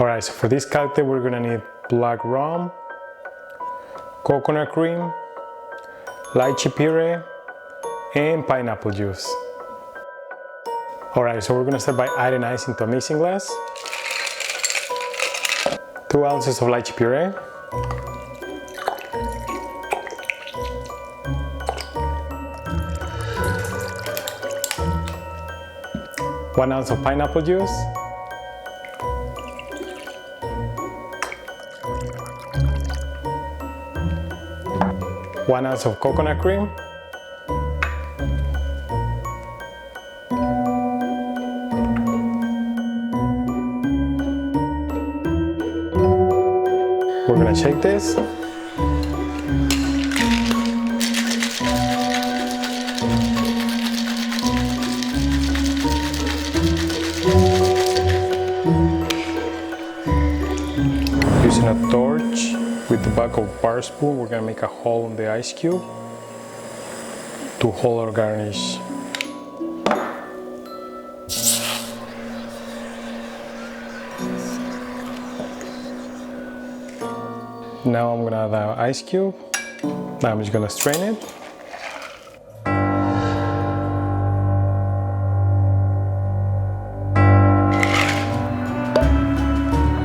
Alright, so for this cocktail we're gonna need black rum, coconut cream, lychee puree, and pineapple juice. Alright, so we're gonna start by adding ice into a mixing glass. 2 ounces of lychee puree. 1 ounce of pineapple juice. 1 ounce of coconut cream. We're gonna shake this. Using a torch with the back of bar spoon, we're gonna make a hole in the ice cube to hold our garnish. Now I'm gonna add the ice cube. Now I'm just gonna strain it.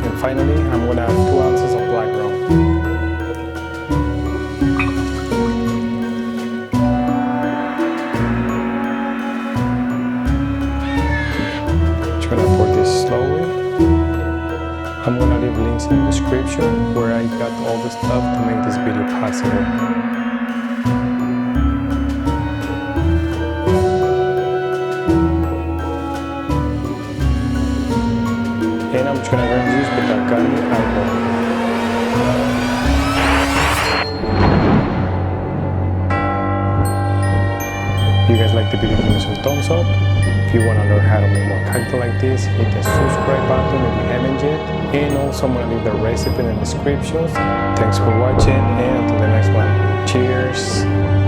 And finally, I'm gonna add 2 ounces of black rum. Just gonna pour this slowly. I'm gonna leave links in the description where I got all the stuff to make this video possible. And I'm just gonna grind this with a garlic alcohol. If you guys like the video, give me some thumbs up. If you want to learn how to make more cocktails like this, hit the subscribe button if you haven't yet. And also I'm going to leave the recipe in the description. Thanks for watching, and until the next one, cheers!